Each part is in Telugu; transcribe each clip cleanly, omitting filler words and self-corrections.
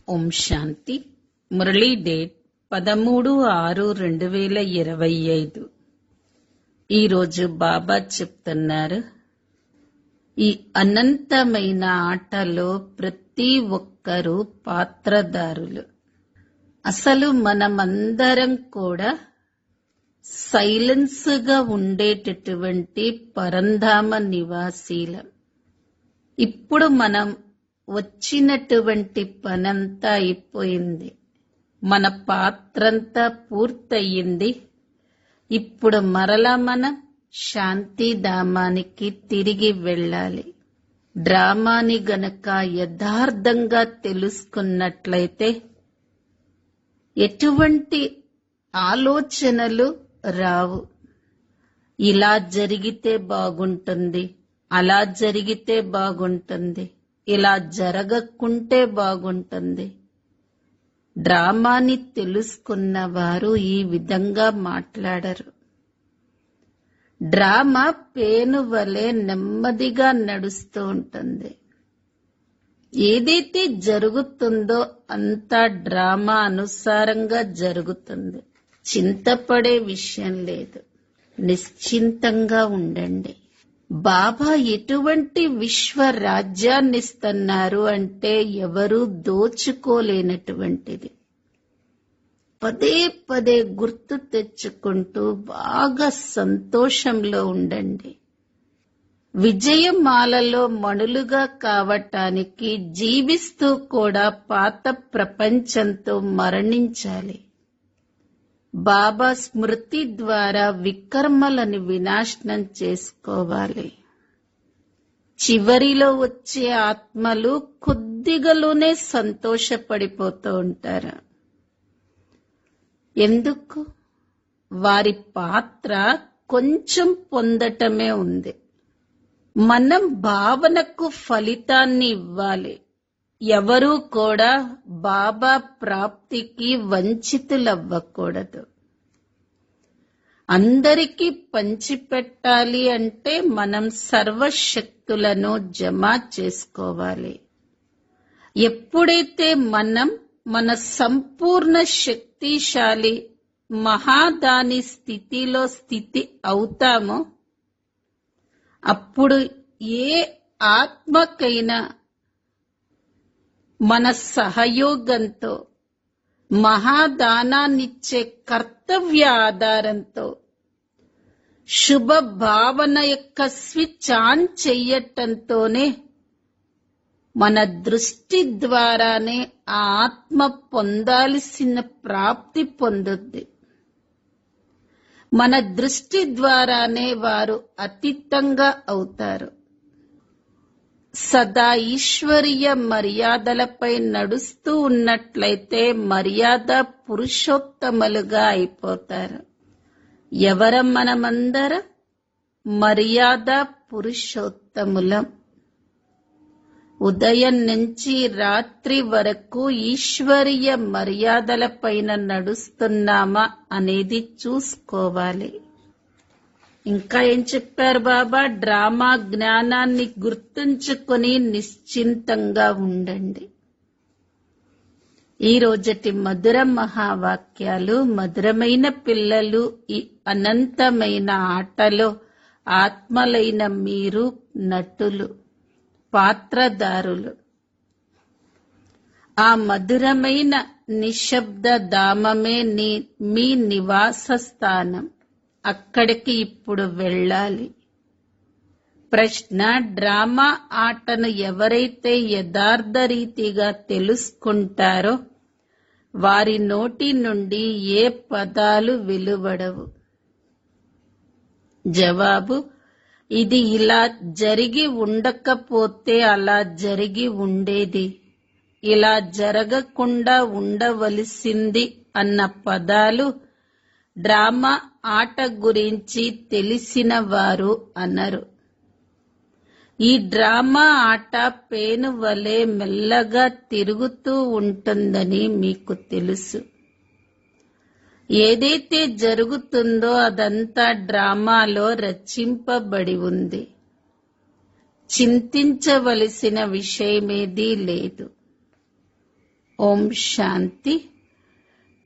ఓం శాంతి. మురళీ డేట్ 13/6/2025. ఈరోజు బాబా చెప్తున్నారు, ఈ అనంతమైన ఆటలో ప్రతి ఒక్కరూ పాత్రదారులు. అసలు మనమందరం కూడా సైలెన్స్ గా ఉండేటటువంటి పరంధామ నివాసీలం. ఇప్పుడు మనం వచ్చినటువంటి పనంతా అయిపోయింది, మన పాత్రంతా పూర్తయింది. ఇప్పుడు మరలా మనం శాంతిధామానికి తిరిగి వెళ్ళాలి. డ్రామాని గనక యథార్థంగా తెలుసుకున్నట్లయితే ఎటువంటి ఆలోచనలు రావు. ఇలా జరిగితే బాగుంటుంది, అలా జరిగితే బాగుంటుంది, ఇలా జరగకుంటే బాగుంటుంది. డ్రామాని తెలుసుకున్న వారు ఈ విధంగా మాట్లాడరు. డ్రామా పేను వలె నెమ్మదిగా నడుస్తూ ఉంటుంది. ఏదైతే జరుగుతుందో అంతా డ్రామా అనుసారంగా జరుగుతుంది. చింతపడే విషయం లేదు, నిశ్చింతంగా ఉండండి. బాబా ఎటువంటి విశ్వ రాజ్యాన్ని ఇస్తున్నారు అంటే ఎవరూ దోచుకోలేనటువంటిది. పదే పదే గుర్తు తెచ్చుకుంటూ బాగా సంతోషంలో ఉండండి. విజయమాలలో మణులుగా కావటానికి జీవిస్తూ కూడా పాత ప్రపంచంతో మరణించాలి. బాబా స్మృతి ద్వారా వికర్మలను వినాశనం చేసుకోవాలి. చివరిలో వచ్చే ఆత్మలు కొద్దిగలోనే సంతోషపడిపోతూ ఉంటారు. ఎందుకు? వారి పాత్ర కొంచెం పొందటమే ఉంది. మనం భావనకు ఫలితాన్ని ఇవ్వాలి. ఎవరూ కూడా బాబా ప్రాప్తికి వంచితులవ్వకూడదు. అందరికీ పంచిపెట్టాలి అంటే మనం సర్వశక్తులను జమ చేసుకోవాలి. ఎప్పుడైతే మనం మన సంపూర్ణ శక్తిశాలి మహాదాని స్థితిలో స్థితి అవుతామో అప్పుడు ఏ ఆత్మకైనా మన సహయోగంతో మహాదానాన్నిచ్చే కర్తవ్య ఆధారంతో శుభ భావన యొక్క స్విచ్ ఆన్ చెయ్యటంతోనే మన దృష్టి ద్వారానే ఆ ఆత్మ పొందాల్సిన ప్రాప్తి పొందుద్ది. మన దృష్టి ద్వారానే వారు అతీతంగా అవుతారు. సదా ఈశ్వరీయ మర్యాదలపై నడుస్తూ ఉన్నట్లయితే మర్యాద పురుషోత్తములుగా అయిపోతారు. ఎవరం మనమందరం? మర్యాద పురుషోత్తములం. ఉదయం నుంచి రాత్రి వరకు ఈశ్వరీయ మర్యాదలపైన నడుస్తున్నామా అనేది చూసుకోవాలి. ఇంకా ఏం చెప్పారు బాబా? డ్రామా జ్ఞానాన్ని గుర్తుంచుకొని నిశ్చింతంగా ఉండండి. ఈ రోజటి మధుర మహావాక్యాలు. మధురమైన పిల్లలు, ఈ అనంతమైన ఆటలో ఆత్మలైన మీరు నటులు, పాత్రదారులు. ఆ మధురమైన నిశ్శబ్ద ధామమే మీ నివాస స్థానం. అక్కడికి ఇప్పుడు వెళ్ళాలి. ప్రశ్న: డ్రామా ఆటను ఎవరైతే యథార్థ రీతిగా తెలుసుకుంటారో వారి నోటి నుండి ఏ పదాలు వెలువడవు. జవాబు: ఇది ఇలా జరిగి ఉండకపోతే అలా జరిగి ఉండేది, ఇలా జరగకుండా ఉండవలసింది అన్న పదాలు డ్రామా ఆట గురించి తెలిసిన వారు అనరు. ఈ డ్రామా ఆట పేను వలె మెల్లగా తిరుగుతూ ఉంటుందని మీకు తెలుసు. ఏదైతే జరుగుతుందో అదంతా డ్రామాలో రచింపబడి ఉంది. చింతించవలసిన విషయమేదీ లేదు. ఓం శాంతి.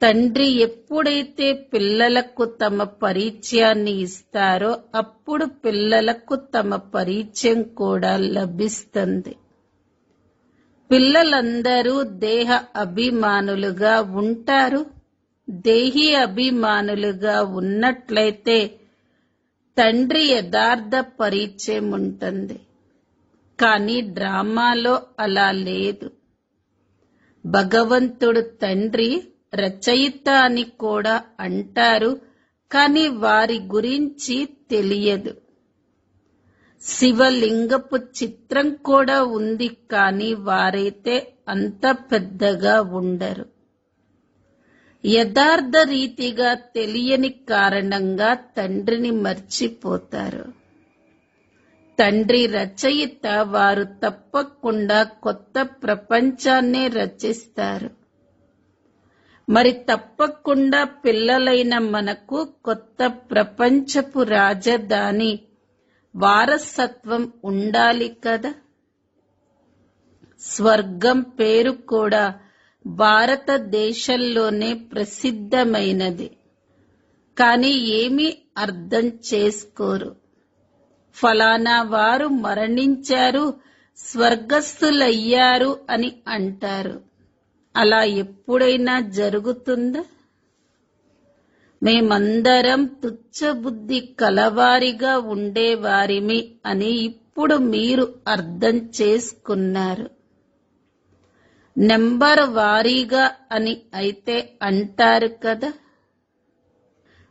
తండ్రి ఎప్పుడైతే పిల్లలకు తమ పరిచయాన్ని ఇస్తారో అప్పుడు పిల్లలకు తమ పరిచయం కూడా లభిస్తుంది. పిల్లలందరూ దేహ అభిమానులుగా ఉంటారు. దేహి అభిమానులుగా ఉన్నట్లయితే తండ్రి యథార్థ పరిచయం ఉంటుంది. కానీ డ్రామాలో అలా లేదు. భగవంతుడు తండ్రి రచయిత అని కూడా అంటారు, కానీ వారి గురించి తెలియదు. శివలింగపు చిత్రం కూడా ఉంది, కానీ వారైతే అంత పెద్దగా ఉండరు. యథార్థ రీతిగా తెలియని కారణంగా తండ్రిని మర్చిపోతారు. తండ్రి రచయిత, వారు తప్పకుండా కొత్త ప్రపంచాన్నే రచిస్తారు. మరి తప్పకుండా పిల్లలైన మనకు కొత్త ప్రపంచపు రాజధాని వారసత్వం ఉండాలి కదా. స్వర్గం పేరు కూడా భారతదేశంలోనే ప్రసిద్ధమైనది. కానీ ఏమీ అర్థం చేసుకోరు. ఫలానా వారు మరణించారు, స్వర్గస్థులయ్యారు అని అంటారు. అలా ఎప్పుడైనా జరుగుతుందా? మేమందరం తుచ్చబుద్ధి కలవారిగా ఉండేవారిమి అని ఇప్పుడు మీరు అర్థం చేసుకున్నారు. నెంబర్ వారీగా అని అయితే అంటారు కదా.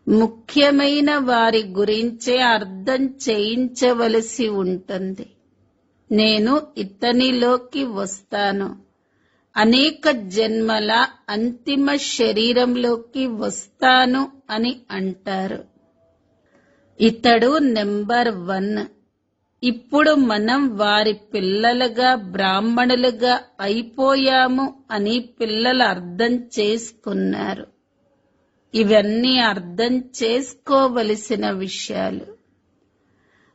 ముఖ్యమైన వారి గురించే అర్థం చేయించవలసి ఉంటుంది. నేను ఇతనిలోకి వస్తాను, అనేక జన్మల అంతిమ శరీరంలోకి వస్తాను అని అంటారు. ఇతడు నెంబర్ 1. ఇప్పుడు మనం వారి పిల్లలుగా బ్రాహ్మణులుగా అయిపోయాము అని పిల్లలు అర్థం చేసుకున్నారు. ఇవన్నీ అర్థం చేసుకోవలసిన విషయాలు.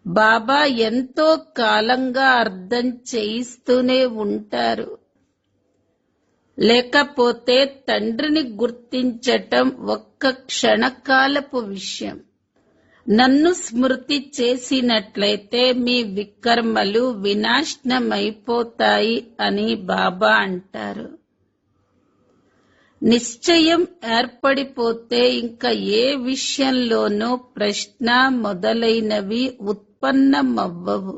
బాబా ఎంతో కాలంగా అర్థం చేయిస్తూనే ఉంటారు. లేకపోతే తండ్రిని గుర్తించటం ఒక్క క్షణకాలపు విషయం. నన్ను స్మృతి చేసినట్లయితే మీ వికర్మలు వినాశనమైపోతాయి అని బాబా అంటారు. నిశ్చయం ఏర్పడిపోతే ఇంకా ఏ విషయంలోనూ ప్రశ్న మొదలైనవి ఉత్పన్నమవ్వవు.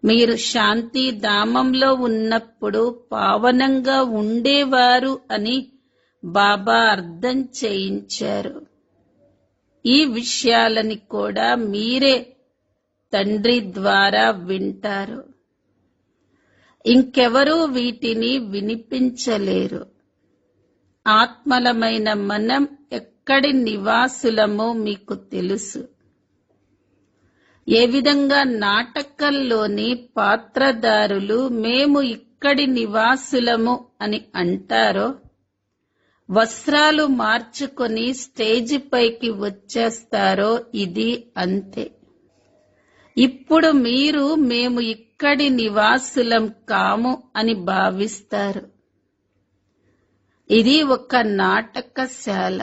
మీరు శాంతిధామంలో ఉన్నప్పుడు పావనంగా ఉండేవారు అని బాబా అర్థం చేయించారు. ఈ విషయాలని కూడా మీరే తండ్రి ద్వారా వింటారు. ఇంకెవరూ వీటిని వినిపించలేరు. ఆత్మలమైన మనం ఎక్కడి నివాసులమో మీకు తెలుసు. ఏ విధంగా నాటకంలోని పాత్రధారులు మేము ఇక్కడి నివాసులము అని అంటారో, వస్త్రాలు మార్చుకొని స్టేజి పైకి వచ్చేస్తారో, ఇది అంతే. ఇప్పుడు మీరు మేము ఇక్కడి నివాసులం కాము అని భావిస్తారు. ఇది ఒక నాటకశాల.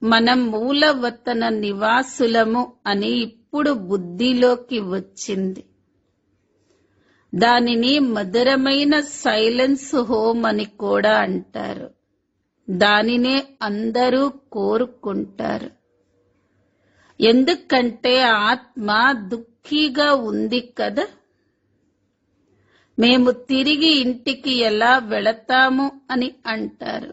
మనం మూలవతన నివాసులము అని ఇప్పుడు బుద్ధిలోకి వచ్చింది. దానిని మధురమైన సైలెన్స్ హోమ్ అని కూడా అంటారు. దానినే అందరూ కోరుకుంటారు. ఎందుకంటే ఆత్మ దుఃఖీగా ఉంది కదా. మేము తిరిగి ఇంటికి ఎలా వెళతాము అని అంటారు.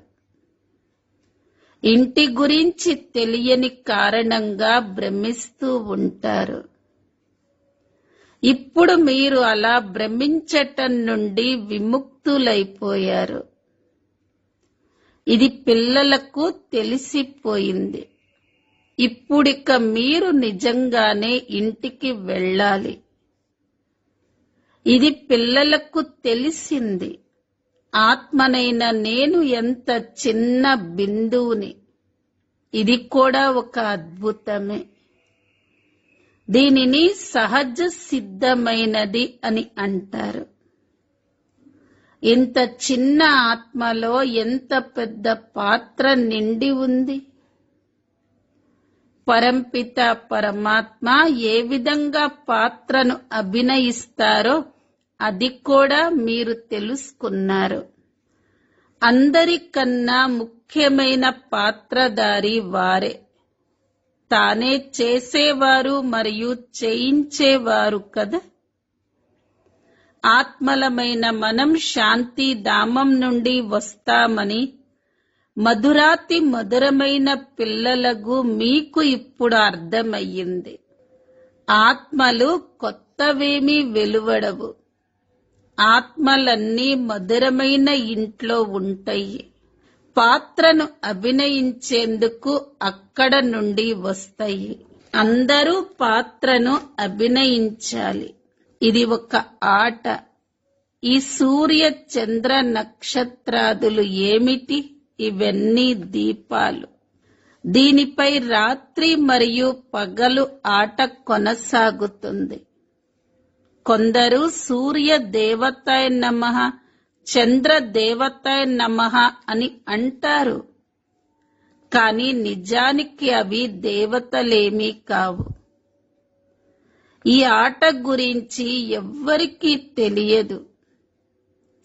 ఇంటి గురించి తెలియని కారణంగా భ్రమిస్తూ ఉంటారు. ఇప్పుడు మీరు అలా భ్రమించటం నుండి విముక్తులైపోయారు. ఇది పిల్లలకు తెలిసిపోయింది. ఇప్పుడిక మీరు నిజంగానే ఇంటికి వెళ్ళాలి. ఇది పిల్లలకు తెలిసింది. ఆత్మనైన నేను ఎంత చిన్న బిందువుని. ఇది కూడా ఒక అద్భుతమే. దీనిని సహజ సిద్ధమైనది అని అంటారు. ఇంత చిన్న ఆత్మలో ఎంత పెద్ద పాత్ర నిండి ఉంది. పరంపిత పరమాత్మ ఏ విధంగా పాత్రను అభినయిస్తారో అది కూడా మీరు తెలుసుకున్నారు. అందరికన్నా ముఖ్యమైన పాత్రధారి వారే. తానే చేసేవారు మరియు చేయించేవారు కదా. ఆత్మలమైన మనం శాంతి ధామం నుండి వస్తామని మధురాతి మధురమైన పిల్లలకు మీకు ఇప్పుడు అర్థమయ్యింది. ఆత్మలు కొత్తవేమీ వెలువడవు. ఆత్మలన్నీ మధురమైన ఇంట్లో ఉంటాయి. పాత్రను అభినయించేందుకు అక్కడ నుండి వస్తాయి. అందరూ పాత్రను అభినయించాలి. ఇది ఒక ఆట. ఈ సూర్య చంద్ర నక్షత్రాదులు ఏమిటి? ఇవన్నీ దీపాలు. దీనిపై రాత్రి మరియు పగలు ఆట కొనసాగుతుంది. కొందరు సూర్య దేవతాయ నమః, చంద్ర దేవతాయ నమః అని అంటారు. కానీ నిజానికి అవి దేవతలేమీ కావు. ఈ ఆట గురించి ఎవ్వరికీ తెలియదు.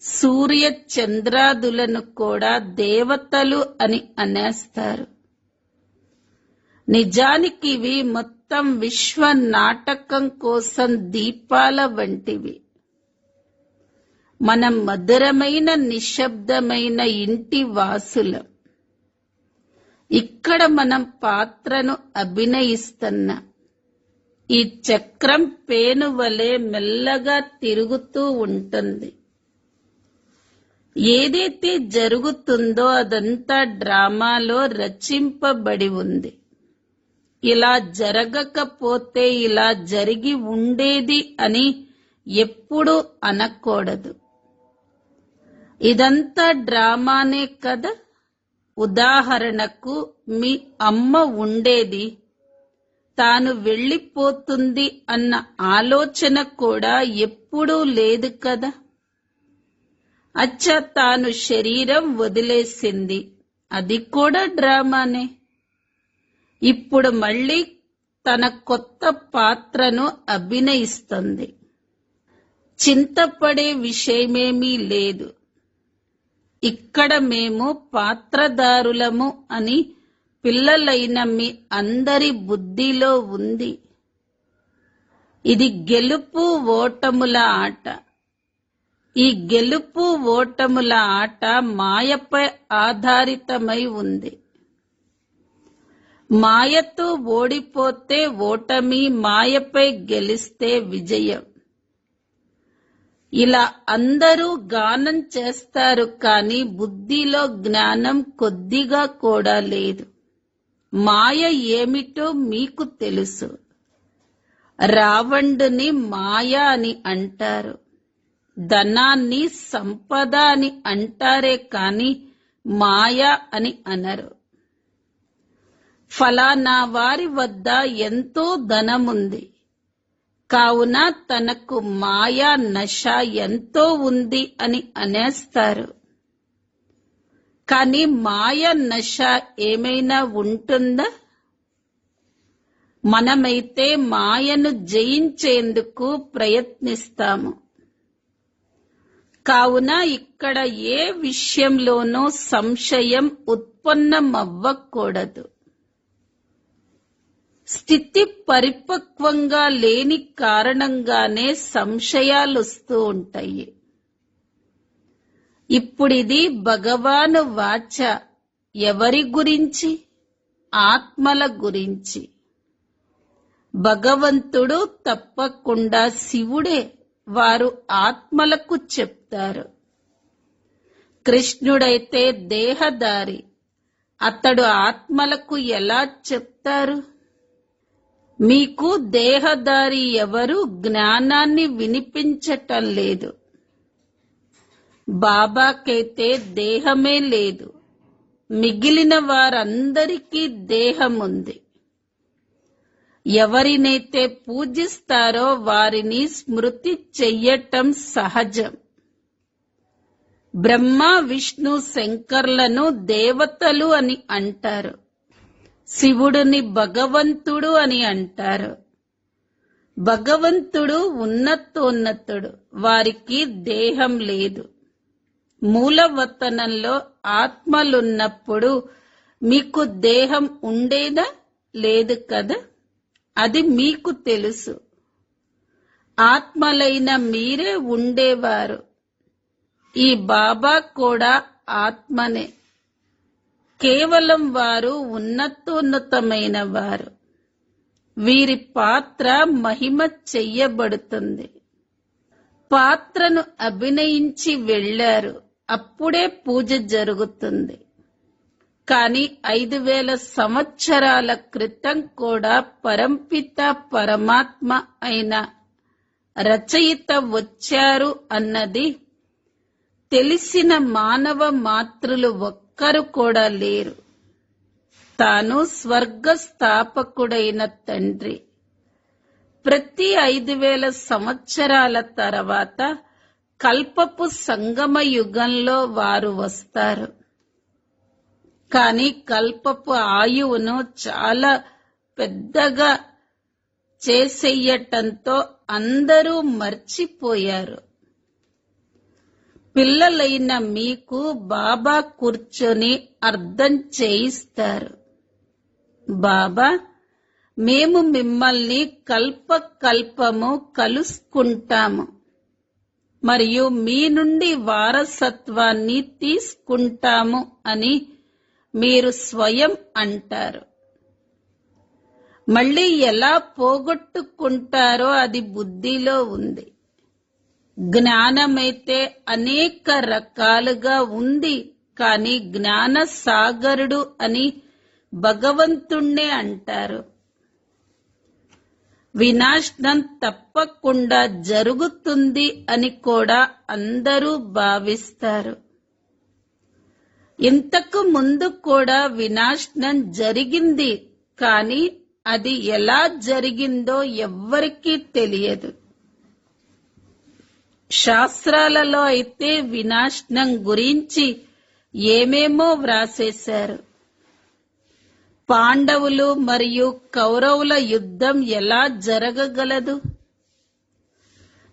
సూర్య చంద్రాదులను కూడా దేవతలు అని అనేస్తారు. నిజానికి ఇవి మొత్తం విశ్వ నాటకం కోసం దీపాల వంటివి. మనం మధురమైన నిశ్శబ్దమైన ఇంటి వాసులం. ఇక్కడ మనం పాత్రను అభినయిస్తున్నాం. ఈ చక్రం పేను వలె మెల్లగా తిరుగుతూ ఉంటుంది. ఏదైతే జరుగుతుందో అదంతా డ్రామాలో రచింపబడి ఉంది. ఇలా జరగకపోతే ఇలా జరిగి ఉండేది అని ఎప్పుడూ అనకూడదు. ఇదంతా డ్రామానే కదా. ఉదాహరణకు మీ అమ్మ ఉండేది, తాను వెళ్ళిపోతుంది అన్న ఆలోచన కూడా ఎప్పుడూ లేదు కదా. అచ్చా, తాను శరీరం వదిలేసింది, అది కూడా డ్రామానే. ఇప్పుడు మళ్ళీ తన కొత్త పాత్రను అభినయిస్తుంది. చింతపడే విషయమేమీ లేదు. ఇక్కడ మేము పాత్రదారులము అని పిల్లలైన మీ అందరి బుద్ధిలో ఉంది. ఇది గెలుపు ఓటముల ఆట. ఈ గెలుపు ఓటముల ఆట మాయపై ఆధారితమై ఉంది. మాయతో ఓడిపోతే ఓటమి, మాయపై గెలిస్తే విజయం. ఇలా అందరూ గానం చేస్తారు, కానీ బుద్ధిలో జ్ఞానం కొద్దిగా కూడా లేదు. మాయ ఏమిటో మీకు తెలుసు. రావణుని మాయ అని అంటారు. ధనాన్ని సంపద అని అంటారే కాని మాయ అని అనరు. ఫలానా వారి వద్ద ఎంతో ధనముంది, కావున తనకు మాయా నశ ఎంతో ఉంది అని అనేస్తారు. కానీ మాయ నశ ఏమైనా ఉంటుందా? మనమైతే మాయను జయించేందుకు ప్రయత్నిస్తాము. కావున ఇక్కడ ఏ విషయంలోనూ సంశయం ఉత్పన్నమవ్వకూడదు. స్థితి పరిపక్వంగా లేని కారణంగానే సంశయాలొస్తూ ఉంటాయి. ఇప్పుడిది భగవాను వాచ. ఎవరి గురించి? ఆత్మల గురించి. భగవంతుడు తప్పకుండా శివుడే. వారు ఆత్మలకు చెప్తారు. కృష్ణుడైతే దేహదారి. అతడు ఆత్మలకు ఎలా చెప్తారు? మీకు దేహదారి ఎవరు జ్ఞానాన్ని వినిపించటం లేదు. బాబాకైతే దేహమే లేదు. మిగిలిన వారందరికీ దేహముంది. ఎవరినైతే పూజిస్తారో వారిని స్మృతి చెయ్యటం సహజం. బ్రహ్మ విష్ణు శంకర్లను దేవతలు అని అంటారు. శివుడిని భగవంతుడు అని అంటారు. భగవంతుడు ఉన్నతోన్నతుడు. వారికి దేహం లేదు. మూలవతనంలో ఆత్మలున్నప్పుడు మీకు దేహం ఉండేదా? లేదు కదా. అది మీకు తెలుసు. ఆత్మలైన మీరే ఉండేవారు. ఈ బాబా కూడా ఆత్మనే. కేవలం వారు ఉన్నతోన్నతమైన వారు. వీరి పాత్ర మహిమ చెయ్యబడుతుంది. పాత్రను అభినయించి వెళ్లారు, అప్పుడే పూజ జరుగుతుంది. కాని 5000 సంవత్సరాల క్రితం కూడా పరంపిత పరమాత్మ అయిన రచయిత వచ్చారు అన్నది తెలిసిన మానవ మాతృలు ఒక్కరు కూడా లేరు. తాను స్వర్గ స్థాపకుడైన తండ్రి. ప్రతి 5000 సంవత్సరాల తర్వాత కల్పపు సంగమ యుగంలో వారు వస్తారు. కాని కల్పపు ఆయువును చాలా పెద్దగా చేసేయటంతో అందరూ మర్చిపోయారు. పిల్లలైన మీకు బాబా కూర్చొని అర్థం చేయిస్తారు. బాబా, మేము మిమ్మల్ని కల్పకల్పము కలుసుకుంటాము మరియు మీ నుండి వారసత్వాన్ని తీసుకుంటాము అని మీరు స్వయం అంటారు. మళ్ళీ ఎలా పోగొట్టుకుంటారో అది బుద్ధిలో ఉంది. జ్ఞానమైతే అనేక రకాలుగా ఉంది. కాని జ్ఞాన సాగరుడు అని భగవంతుణ్ణే అంటారు. వినాశనం తప్పకుండా జరుగుతుంది అని కూడా అందరూ భావిస్తారు. ఇంతకు ముందు కూడా వినాశనం జరిగింది. కాని అది ఎలా జరిగిందో ఎవ్వరికీ తెలియదు. శాస్త్రాలలో అయితే వినాశనం గురించి ఏమేమో వ్రాసేశారు. పాండవులు మరియు కౌరవుల యుద్ధం ఎలా జరగగలదు?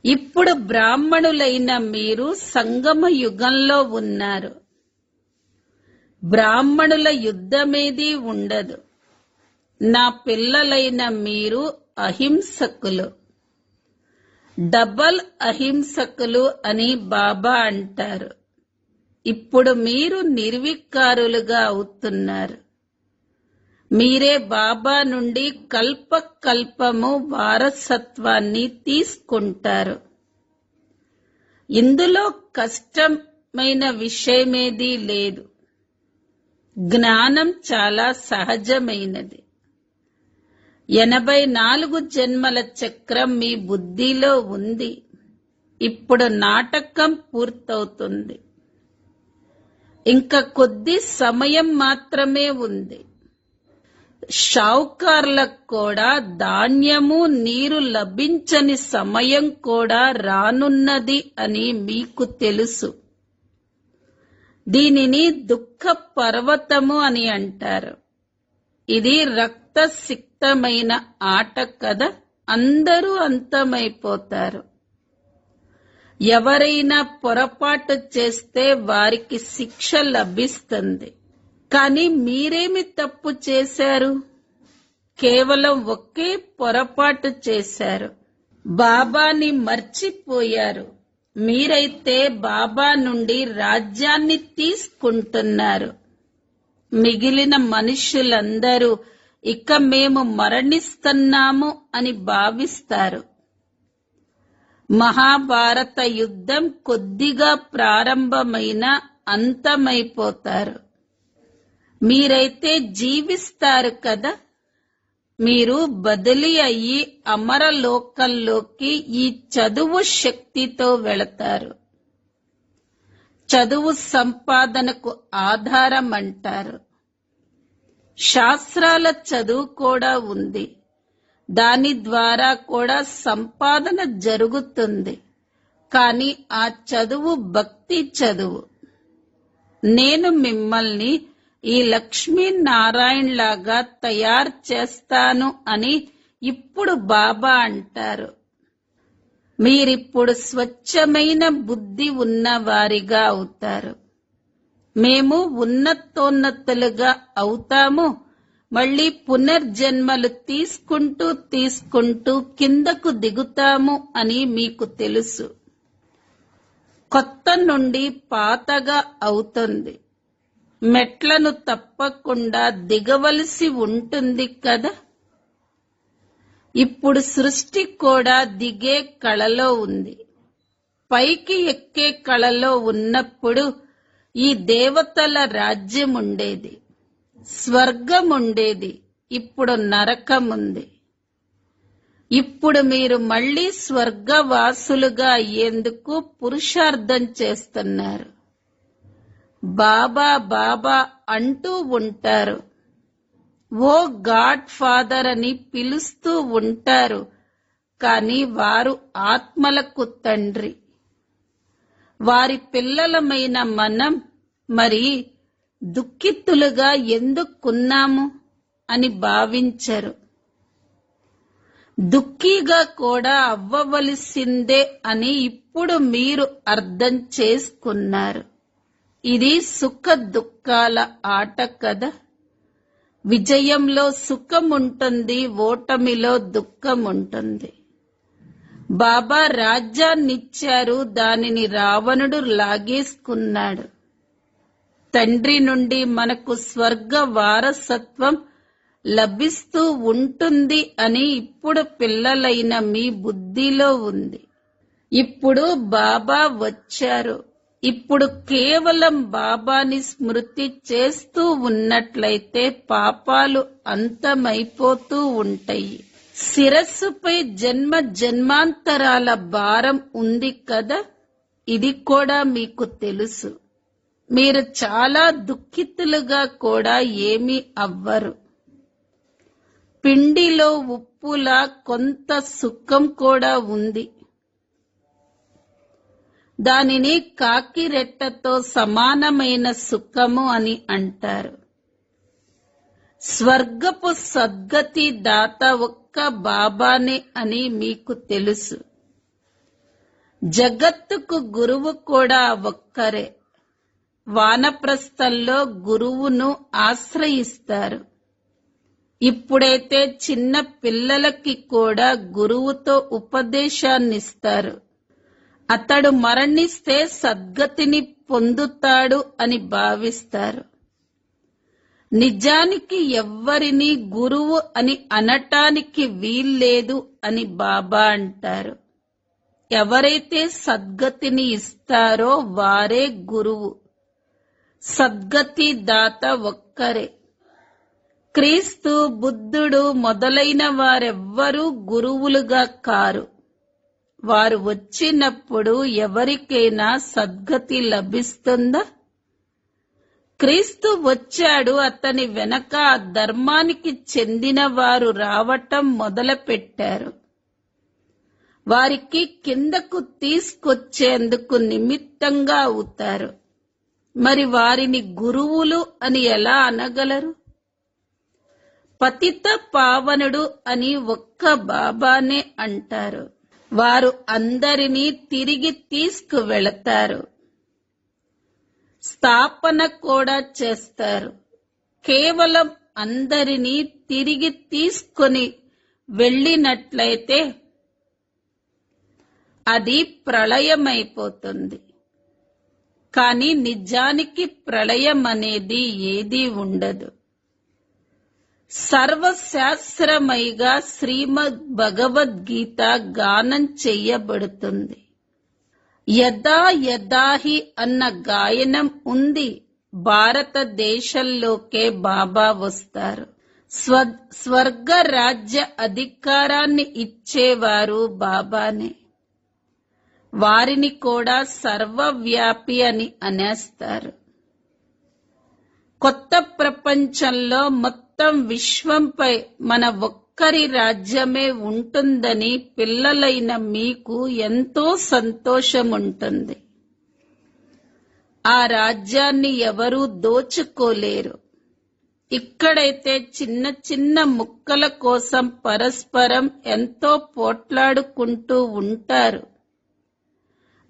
ఇప్పుడు బ్రాహ్మణులైన మీరు సంగమ యుగంలో ఉన్నారు. బ్రాహ్మణుల యుద్ధమేదీ ఉండదు. నా పిల్లలైన మీరు అహింసకులు, డబల్ అహింసకులు అని బాబా అంటారు. ఇప్పుడు మీరు నిర్వికారులుగా అవుతున్నారు. మీరే బాబా నుండి కల్పకల్పము వారసత్వాన్ని తీసుకుంటారు. ఇందులో కష్టమైన విషయమేదీ లేదు. జ్ఞానం చాలా సహజమైనది. 84 జన్మల చక్రం మీ బుద్ధిలో ఉంది. ఇప్పుడు నాటకం పూర్తవుతుంది. ఇంకా కొద్ది సమయం మాత్రమే ఉంది. షావుకార్లకు కూడా ధాన్యము నీరు లభించని సమయం కూడా రానున్నది అని మీకు తెలుసు. దీనిని దుఃఖ పర్వతము అని అంటారు. ఇది రక్తసిక్తమైన ఆట కదా. అందరూ అంతమైపోతారు. ఎవరైనా పొరపాటు చేస్తే వారికి శిక్ష లభిస్తుంది. కానీ మీరేమి తప్పు చేశారు? కేవలం ఒకే పొరపాటు చేశారు. బాబాని మర్చిపోయారు. మీరైతే బాబా నుండి రాజ్యాన్ని తీసుకుంటున్నారు. మిగిలిన మనుష్యులందరూ ఇక మేము మరణిస్తున్నాము అని భావిస్తారు. మహాభారత యుద్ధం కొద్దిగా ప్రారంభమైన అంతమైపోతారు. మీరైతే జీవిస్తారు కదా. మీరు బదిలీ అయ్యి అమరలోకంలోకి ఈ చదువు శక్తితో వెళతారు. చదువు సంపాదనకు ఆధారం అంటారు. శాస్త్రాల చదువు కూడా ఉంది. దాని ద్వారా కూడా సంపాదన జరుగుతుంది. కానీ ఆ చదువు భక్తి చదువు. నేను మిమ్మల్ని ఈ లక్ష్మీనారాయణ లాగా తయారు చేస్తాను అని ఇప్పుడు బాబా అంటారు. మీరిప్పుడు స్వచ్ఛమైన బుద్ధి ఉన్నవారిగా అవుతారు. మేము ఉన్నతోన్నతులుగా అవుతాము. మళ్ళీ పునర్జన్మలు తీసుకుంటూ కిందకు దిగుతాము అని మీకు తెలుసు. కొత్త నుండి పాతగా అవుతుంది. మెట్లను తప్పకుండా దిగవలసి ఉంటుంది కదా. ఇప్పుడు సృష్టి కూడా దిగే కళలో ఉంది. పైకి ఎక్కే కళలో ఉన్నప్పుడు ఈ దేవతల రాజ్యం ఉండేది, స్వర్గం ఉండేది. ఇప్పుడు నరకం ఉంది. ఇప్పుడు మీరు మళ్ళీ స్వర్గవాసులుగా అయ్యేందుకు పురుషార్థం చేస్తున్నారు. బాబా బాబా అంటూ ఉంటారు. ఓ గాడ్ ఫాదర్ అని పిలుస్తూ ఉంటారు. కానీ వారు ఆత్మలకు తండ్రి. వారి పిల్లలమైన మనం మరి దుఃఖితులుగా ఎందుకున్నాము అని భావించరు. దుఃఖీగా కూడా అవ్వవలసిందే అని ఇప్పుడు మీరు అర్థం చేసుకున్నారు. ఇది సుఖ దుఃఖాల ఆట కదా. విజయంలో సుఖం ఉంటుంది, ఓటమిలో దుఃఖం ఉంటుంది. బాబా రాజ్యాన్నిచ్చారు, దానిని రావణుడు లాగేసుకున్నాడు. తండ్రి నుండి మనకు స్వర్గ వారసత్వం లభిస్తూ ఉంటుంది అని ఇప్పుడు పిల్లలైన మీ బుద్ధిలో ఉంది. ఇప్పుడు బాబా వచ్చారు. ఇప్పుడు కేవలం బాబాని స్మృతి చేస్తూ ఉన్నట్లయితే పాపాలు అంతమైపోతూ ఉంటాయి. శిరస్సుపై జన్మ జన్మాంతరాల భారం ఉంది కదా. ఇది కూడా మీకు తెలుసు. మీరు చాలా దుఃఖితులుగా కూడా ఏమీ అవ్వరు. పిండిలో ఉప్పులా కొంత సుఖం కూడా ఉంది. దానిని కాకిరెట్టతో సమానమైన సుఖము అని అంటారు. స్వర్గపు సద్గతి దాత ఒక్క బాబానే అని మీకు తెలుసు. జగత్తుకు గురువు కూడా ఒక్కరే. వానప్రస్థంలో గురువును ఆశ్రయిస్తారు. ఇప్పుడైతే చిన్న పిల్లలకి కూడా గురువుతో ఉపదేశాన్నిస్తారు. అతడు మరణిస్తే సద్గతిని పొందుతాడు అని భావిస్తారు. నిజానికి ఎవ్వరినీ గురువు అని అనటానికి వీల్లేదు అని బాబా అంటారు. ఎవరైతే సద్గతిని ఇస్తారో వారే గురువు. సద్గతి దాత ఒక్కరే. క్రీస్తు, బుద్ధుడు మొదలైన వారెవ్వరూ గురువులుగా కారు. వారు వచ్చినప్పుడు ఎవరికైనా సద్గతి లభిస్తుందా? క్రీస్తు వచ్చాడు. అతని వెనక ఆ ధర్మానికి చెందిన వారు రావటం మొదలుపెట్టారు. వారికి కిందకు తీసుకొచ్చేందుకు నిమిత్తంగా అవుతారు. మరి వారిని గురువులు అని ఎలా అనగలరు? పతిత పావనుడు అని ఒక్క బాబానే అంటారు. వారు అందరినీ తిరిగి తీసుకువెళతారు. స్థాపన కూడా చేస్తారు. కేవలం అందరినీ తిరిగి తీసుకొని వెళ్ళినట్లయితే అది ప్రళయమైపోతుంది. కానీ నిజానికి ప్రళయం అనేది ఏదీ ఉండదు. సర్వశాస్త్రమైగా శ్రీమద్ భగవద్గీత గానం చెయ్యబడుతుంది. యదా యదాహి అన్న గాయనం ఉంది. భారతదేశంలోకే బాబా వస్తారు. స్వర్గ రాజ్య అధికారాన్ని ఇచ్చేవారు బాబానే. వారిని కూడా సర్వవ్యాపి అని అనేస్తారు. కొత్త ప్రపంచంలో మొత్తం విశ్వంపై మన ఒక్క ఒక్కరి రాజ్యమే ఉంటుందని పిల్లలైన మీకు ఎంతో సంతోషముంటుంది. ఆ రాజ్యాన్ని ఎవరూ దోచుకోలేరు. ఇక్కడైతే చిన్న చిన్న ముక్కల కోసం పరస్పరం ఎంతో పోట్లాడుకుంటూ ఉంటారు.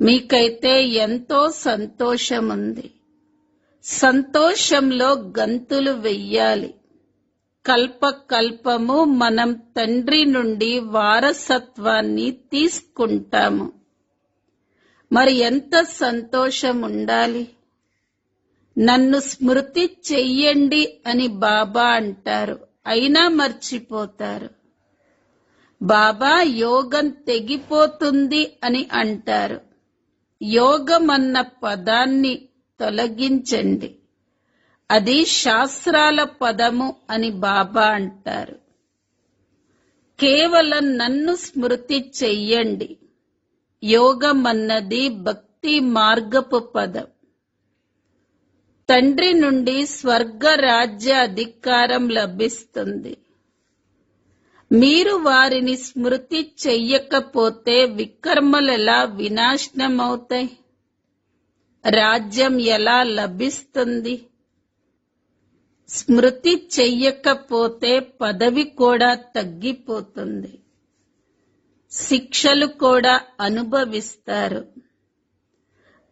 మీకైతే ఎంతో సంతోషముంది. సంతోషంలో గంతులు వెయ్యాలి. కల్పకల్పము మనం తండ్రి నుండి వారసత్వాన్ని తీసుకుంటాము. మరి ఎంత సంతోషం ఉండాలి. నన్ను స్మృతి చెయ్యండి అని బాబా అంటారు, అయినా మర్చిపోతారు. బాబా యోగం తెగిపోతుంది అని అంటారు. యోగం అన్న పదాన్ని తొలగించండి, అది శాస్త్రాల పదము అని బాబా అంటారు. కేవలం నన్ను స్మృతి చెయ్యండి. యోగం అన్నది భక్తి మార్గపు పదం. తండ్రి నుండి స్వర్గ రాజ్య అధికారం లభిస్తుంది. మీరు వారిని స్మృతి చెయ్యకపోతే వికర్మలెలా వినాశనమవుతాయి? రాజ్యం ఎలా లభిస్తుంది? స్మృతి చెయ్యకపోతే పదవి కూడా తగ్గిపోతుంది. శిక్షలు కూడా అనుభవిస్తారు.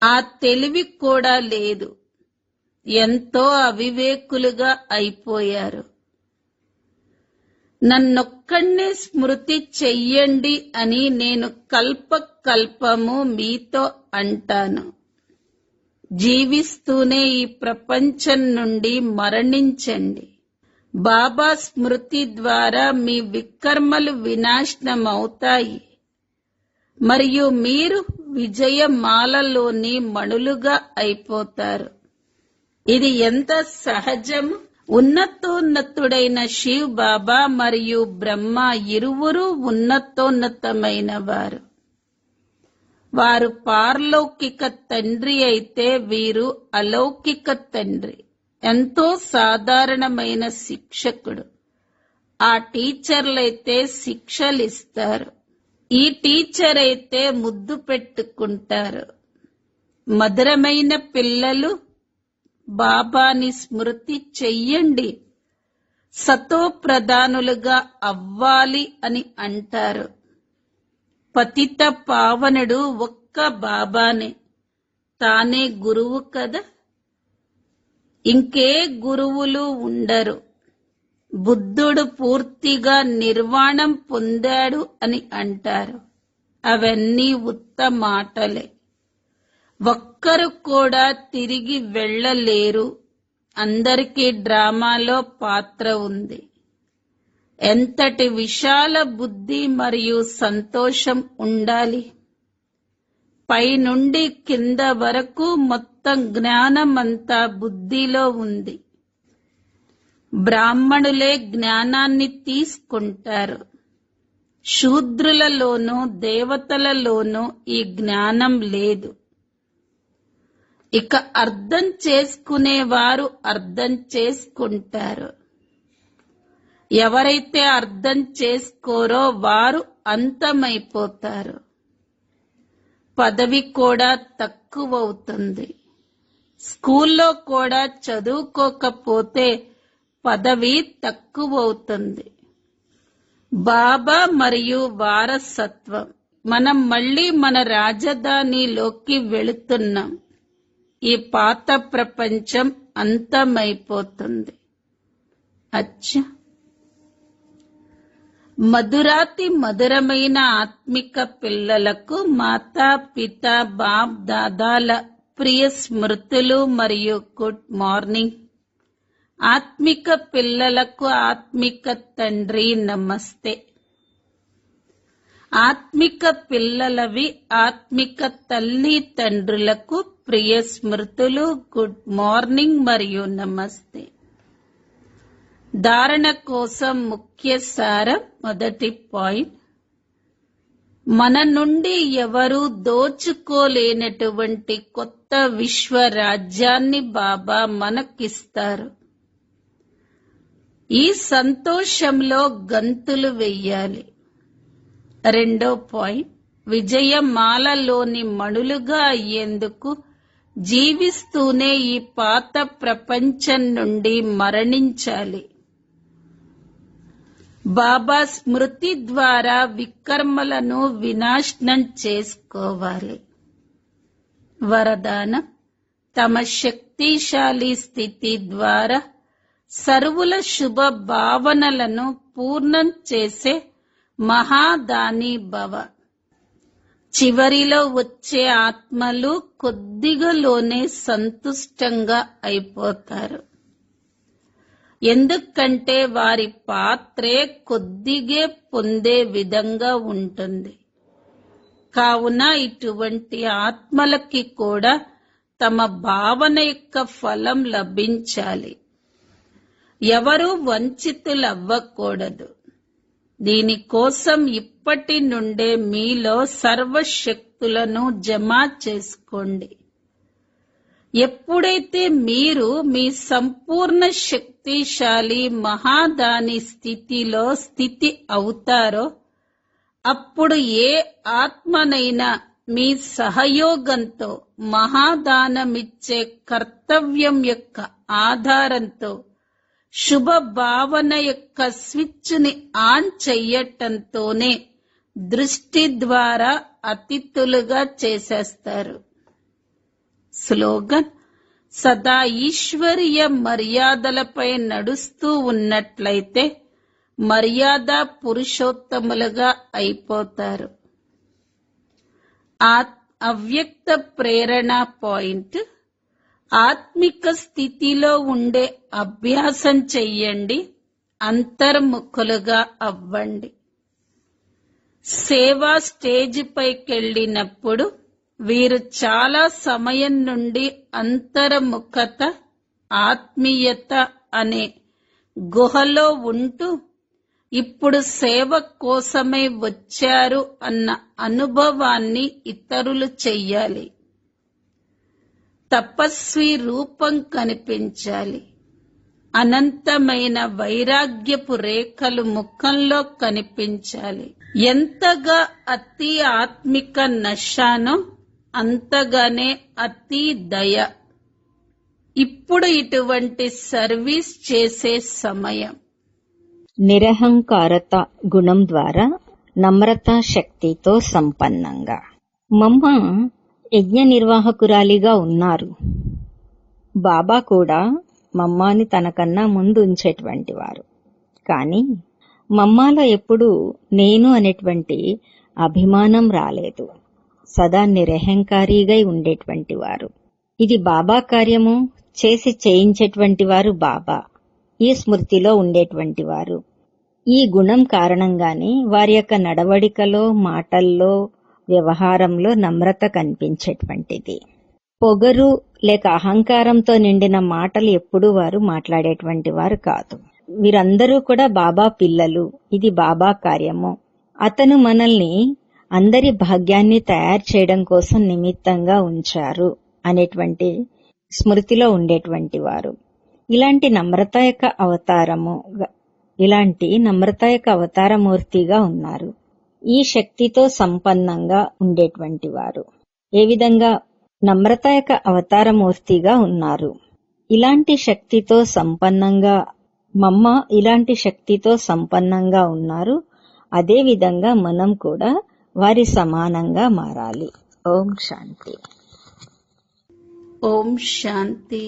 ఆ తెలివి కూడా లేదు. ఎంతో అవివేకులుగా అయిపోయారు. నన్నొక్కడే స్మృతి చెయ్యండి అని నేను కల్పకల్పము మీతో అంటాను. జీవిస్తూనే ఈ ప్రపంచం నుండి మరణించండి. బాబా స్మృతి ద్వారా మీ వికర్మలు వినాశనమవుతాయి. మరియు మీరు విజయమాలలోని మణులుగా అయిపోతారు. ఇది ఎంత సహజము. ఉన్నతోన్నతుడైన శివ్ బాబా మరియు బ్రహ్మ ఇరువురు ఉన్నతోన్నతమైన వారు. వారు పారలౌకిక తండ్రి అయితే వీరు అలౌకిక తండ్రి. ఎంతో సాధారణమైన శిక్షకుడు. ఆ టీచర్లైతే శిక్షలిస్తారు. ఈ టీచర్ అయితే ముద్దు పెట్టుకుంటారు. మధురమైన పిల్లలు, బాబాని స్మృతి చెయ్యండి, సతో ప్రధానులుగా అవ్వాలి అని అంటారు. పతిత పావనుడు ఒక్క బాబానే. తానే గురువు కదా. ఇంకే గురువులు ఉండరు. బుద్ధుడు పూర్తిగా నిర్వాణం పొందాడు అని అంటారు. అవన్నీ ఉత్త మాటలే. ఒక్కరు కూడా తిరిగి వెళ్ళలేరు. అందరికీ డ్రామాలో పాత్ర ఉంది. ఎంతటి విశాల బుద్ధి మరియు సంతోషం ఉండాలి. పైనుండి కింద వరకు మొత్తం జ్ఞానమంతా బుద్ధిలో ఉంది. బ్రాహ్మణులే జ్ఞానాన్ని తీసుకుంటారు. శూద్రులలోనూ దేవతలలోనూ ఈ జ్ఞానం లేదు. ఇక అర్థం చేసుకునేవారు అర్థం చేసుకుంటారు. ఎవరైతే అర్థం చేసుకోరో వారు అంతమైపోతారు. పదవి కూడా తక్కువవుతుంది. స్కూల్లో కూడా చదువుకోకపోతే పదవి తక్కువవుతుంది. బాబా మరియు వారసత్వం. మనం మళ్ళీ మన రాజధానిలోకి వెళుతున్నాం. ఈ పాత ప్రపంచం అంతమైపోతుంది. అచ్చా, మధురాతి మధురమైన ఆత్మిక పిల్లలకు మాతా పిత బాప్ దాదాల ప్రియ స్మృతులు మరియు గుడ్ మార్నింగ్. ఆత్మిక పిల్లలకు ఆత్మిక తండ్రి నమస్తే. ఆత్మిక పిల్లలవి ఆత్మిక తల్లి తండ్రులకు ప్రియ స్మృతులు, గుడ్ మార్నింగ్ మరియు నమస్తే. ధారణ కోసం ముఖ్య సారం. మొదటి పాయింట్, మన నుండి ఎవరూ దోచుకోలేనటువంటి కొత్త విశ్వ రాజ్యాన్ని బాబా మనకిస్తారు. ఈ సంతోషంలో గంతులు వెయ్యాలి. 2వ పాయింట్, విజయమాలలోని మణులుగా అయ్యేందుకు జీవిస్తూనే ఈ పాత ప్రపంచం నుండి మరణించాలి. బాబా స్మృతి ద్వారా వికర్మలను వినాశనం చేసుకోవాలి. వరదానం, తమ శక్తిశాలి స్థితి ద్వారా సర్వుల శుభ భావనలను పూర్ణం చేసే మహాదాని భవ. చివరిలో వచ్చే ఆత్మలు కొద్దిగలోనే సంతుష్టంగా అయిపోతారు. ఎందుకంటే వారి పాత్రే కొద్దిగే పొందే విధంగా ఉంటుంది. కావున ఇటువంటి ఆత్మలకి కూడా తమ భావన యొక్క ఫలం లభించాలి. ఎవరూ వంచితులవ్వకూడదు. దీనికోసం ఇప్పటి నుండే మీలో సర్వశక్తులను జమ చేసుకోండి. ఎప్పుడైతే మీరు మీ సంపూర్ణ శక్తిశాలి మహాదాని స్థితిలో స్థితి అవుతారో అప్పుడు ఏ ఆత్మనైనా మీ సహయోగంతో మహాదానమిచ్చే కర్తవ్యం యొక్క ఆధారంతో శుభ భావన యొక్క స్విచ్ని ఆన్ చెయ్యటంతోనే దృష్టి ద్వారా అతిథులుగా చేసేస్తారు. స్లోగన్, సదా ఈశ్వరీయ మర్యాదలపై నడుస్తూ ఉన్నట్లయితే మర్యాద పురుషోత్తములుగా అయిపోతారు. అవ్యక్త ప్రేరణ పాయింట్, ఆత్మిక స్థితిలో ఉండే అభ్యాసం చెయ్యండి, అంతర్ముఖులుగా అవ్వండి. సేవా స్టేజ్ పైకెళ్ళినప్పుడు వీరు చాలా సమయం నుండి అంతర్ముఖత, ఆత్మీయత అనే గుహలో ఉంటూ ఇప్పుడు సేవ కోసమే వచ్చారు అన్న అనుభవాన్ని ఇతరులు చెయ్యాలి. తపస్వి రూపం కనిపించాలి. అనంతమైన వైరాగ్యపు రేఖలు ముఖంలో కనిపించాలి. ఎంతగా అతి ఆత్మిక నశానో అంతగానే అతి దయ. ఇప్పుడు ఇటువంటి సర్వీస్ చేసే సమయం. నిరహంకారత గుణం ద్వారా నమ్రతా శక్తితో సంపన్నంగా. మమ్మ యజ్ఞ నిర్వాహకురాలిగా ఉన్నారు. బాబా కూడా మమ్మాని తనకన్నా ముందు ఉంచేటువంటి వారు. కానీ మమ్మాలో ఎప్పుడూ నేను అనేటువంటి అభిమానం రాలేదు. సదా నిరహంకారిగా ఉండేటువంటి వారు. ఇది బాబా కార్యము చేసి చేయించేటువంటి వారు బాబా. ఈ స్మృతిలో ఉండేటువంటి వారు. ఈ గుణం కారణంగానే వారి యొక్క నడవడికలో, మాటల్లో, వ్యవహారంలో నమ్రత కనిపించేటువంటిది. పొగరు లేక అహంకారంతో నిండిన మాటలు ఎప్పుడూ వారు మాట్లాడేటువంటి వారు కాదు. వీరందరూ కూడా బాబా పిల్లలు. ఇది బాబా కార్యము. అతను మనల్ని అందరి భాగ్యాన్ని తయారు చేయడం కోసం నిమిత్తంగా ఉంచారు అనేటువంటి స్మృతిలో ఉండేటువంటి వారు. ఇలాంటి నమ్రత యొక్క అవతారమూర్తిగా ఉన్నారు. ఈ శక్తితో సంపన్నంగా ఉండేటువంటి వారు. ఏ విధంగా నమ్రత యొక్క అవతారమూర్తిగా ఉన్నారు. ఇలాంటి శక్తితో సంపన్నంగా ఇలాంటి శక్తితో సంపన్నంగా ఉన్నారు. అదే విధంగా మనం కూడా వారి సమానంగా మారాలి. ఓం శాంతి. ఓం శాంతి.